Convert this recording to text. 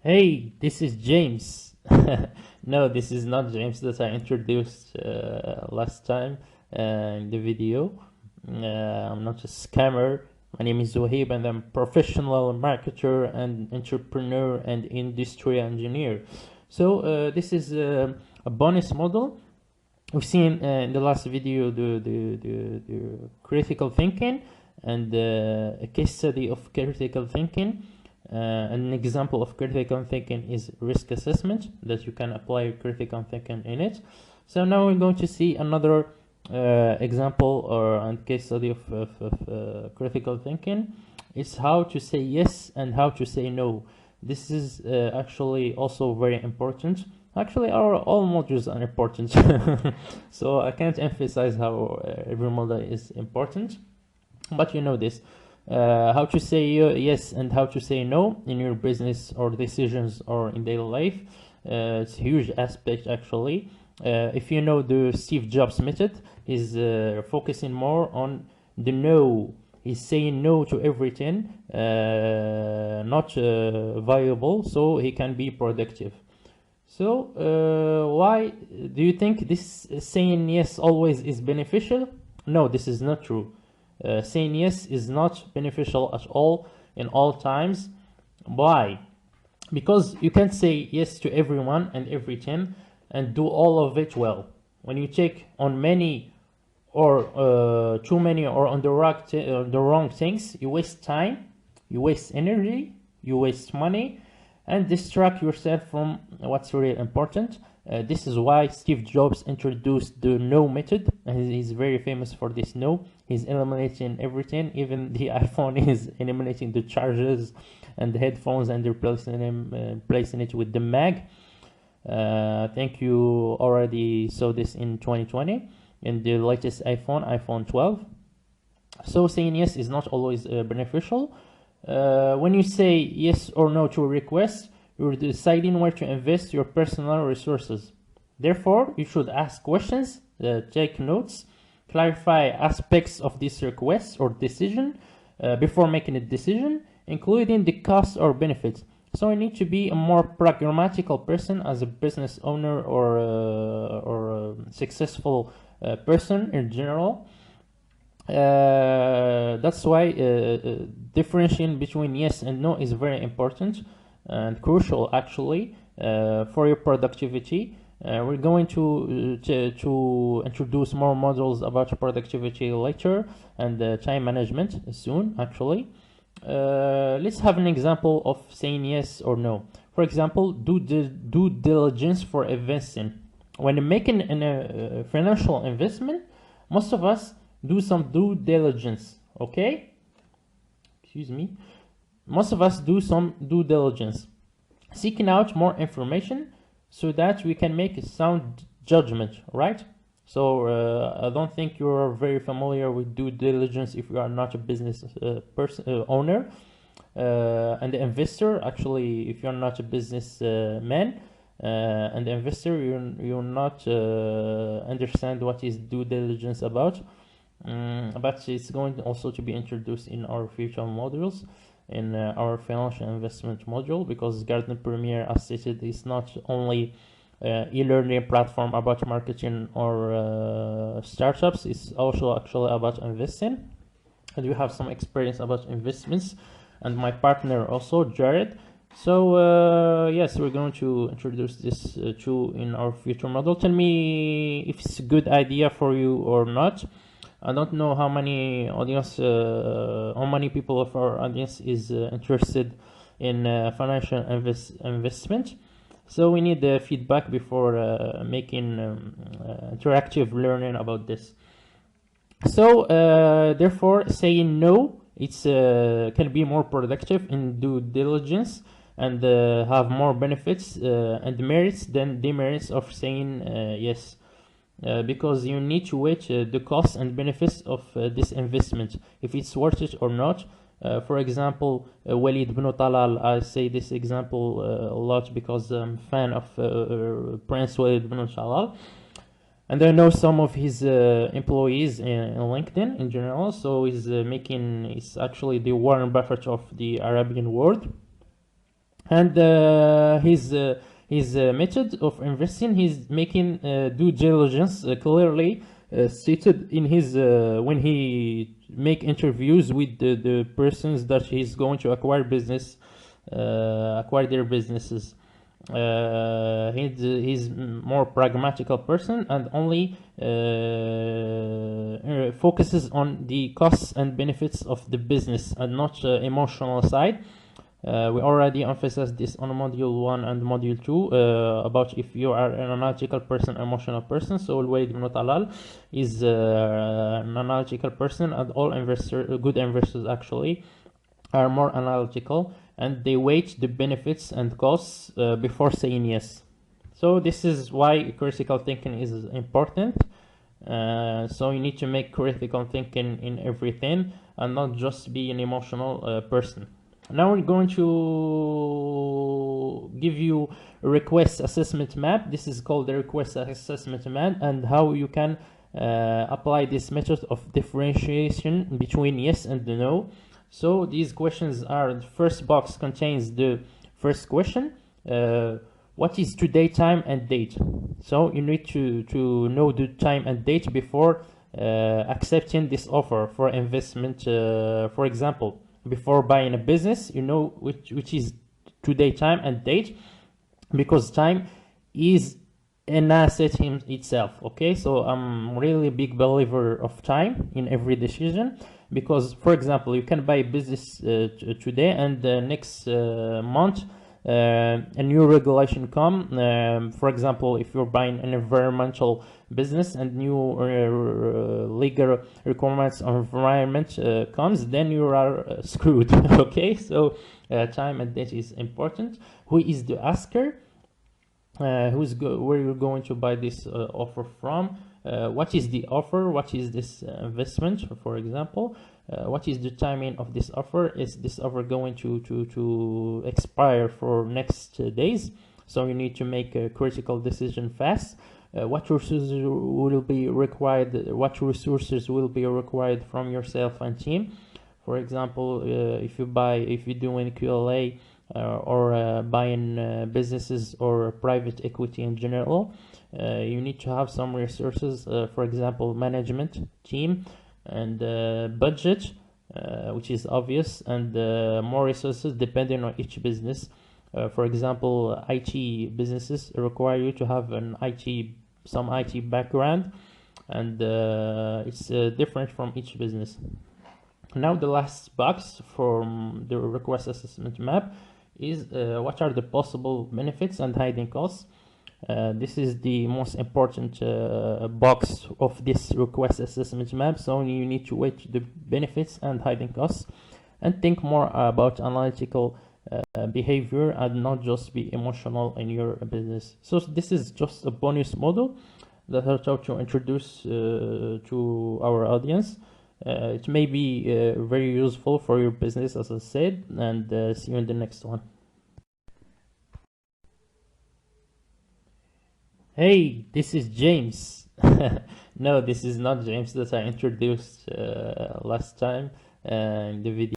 Hey, this is James. No, this is not James that I introduced last time in the video. I'm not a scammer. My name is Wahib and I'm a professional marketer and entrepreneur and industry engineer. This is a bonus model. We've seen in the last video the critical thinking and a case study of critical thinking. An example of critical thinking is risk assessment, that you can apply critical thinking in it. So now we're going to see another example or and case study of critical thinking. It's how to say yes and how to say no. This is actually also very important. Actually, our all modules are important, so I can't emphasize how every module is important. But you know this, how to say yes and how to say no in your business or decisions or in daily life. It's a huge aspect actually. If you know the Steve Jobs method, is focusing more on the no. He's saying no to everything, not viable, so he can be productive. So, why do you think this saying yes always is beneficial? No, this is not true. Saying yes is not beneficial at all in all times. Why? Because you can't say yes to everyone and everything and do all of it well. When you take on many or too many or on the wrong things, you waste time, you waste energy, you waste money, and distract yourself from what's really important. This is why Steve Jobs introduced the no method, and he's very famous for this no. He's eliminating everything, even the iPhone is eliminating the chargers and the headphones and replacing it with the mag. I think you already saw this in 2020 in the latest iPhone 12. So saying yes is not always beneficial. When you say yes or no to a request, you're deciding where to invest your personal resources. Therefore, you should ask questions, take notes, clarify aspects of this request or decision before making a decision, including the costs or benefits. So you need to be a more pragmatical person as a business owner or a successful person in general. That's why differentiating between yes and no is very important and crucial actually for your productivity. We're going to introduce more modules about productivity later and time management soon actually. Let's have an example of saying yes or no. For example, due diligence for investing. When making a financial investment, most of us do some due diligence. Okay, excuse me. Most of us do some due diligence, seeking out more information so that we can make a sound judgment, right? So I don't think you're very familiar with due diligence if you are not a business owner and the investor. Actually, if you're not a business man and the investor, you're not understand what is due diligence about. But it's going also to be introduced in our future modules in our financial investment module, because Garden Premier, as stated, is not only e-learning platform about marketing or startups. It's also actually about investing, and we have some experience about investments, and my partner also, Jared. So yes, we're going to introduce this too in our future model. Tell me if it's a good idea for you or not. I don't know how many how many people of our audience is interested in financial investment. So we need the feedback before making interactive learning about this. So therefore, saying no, it's can be more productive in due diligence and have more benefits and merits than demerits of saying yes. Because you need to weigh the costs and benefits of this investment, if it's worth it or not. For example, Walid bin Talal, I say this example a lot because I'm a fan of Prince Walid bin Talal, and I know some of his employees in LinkedIn in general. So he's actually the Warren Buffett of the Arabian world. And his method of investing, he's making due diligence clearly stated in his when he make interviews with the persons that he's going to acquire their businesses. He's more pragmatical person, and only focuses on the costs and benefits of the business and not emotional side. We already emphasized this on module 1 and module 2 about if you are an analytical person, emotional person. So Al-Walid ibn Talal is an analytical person, and all good investors actually are more analytical, and they weigh the benefits and costs before saying yes. So this is why critical thinking is important. So you need to make critical thinking in everything and not just be an emotional person. Now we're going to give you a request assessment map. This is called the request assessment map, and how you can apply this method of differentiation between yes and no. So these questions are: the first box contains the first question, what is today time and date? So you need to know the time and date before accepting this offer for investment. For example, before buying a business, you know which is today time and date, because time is an asset in itself. Okay, so I'm really a big believer of time in every decision, because for example, you can buy a business today, and next month a new regulation come. For example, if you're buying an environmental business and new legal requirements on environment comes, then you are screwed. Okay, so time and date is important. Who is the asker? Where you're going to buy this offer from? What is the offer? What is this investment? For example, what is the timing of this offer? Is this offer going to expire for next days? So you need to make a critical decision fast. What resources will be required? What resources will be required from yourself and team? For example, if you're doing QLA or buying businesses or private equity in general, you need to have some resources. For example, management team and budget, which is obvious, and more resources depending on each business. For example, IT businesses require you to have some IT background, and it's different from each business. Now the last box from the request assessment map is what are the possible benefits and hiding costs. This is the most important box of this request assessment map, so you need to weigh the benefits and hiding costs and think more about analytical behavior and not just be emotional in your business. So this is just a bonus model that I thought to introduce to our audience. It may be very useful for your business, as I said, and see you in the next one. Hey, this is James. No, this is not James that I introduced last time in the video.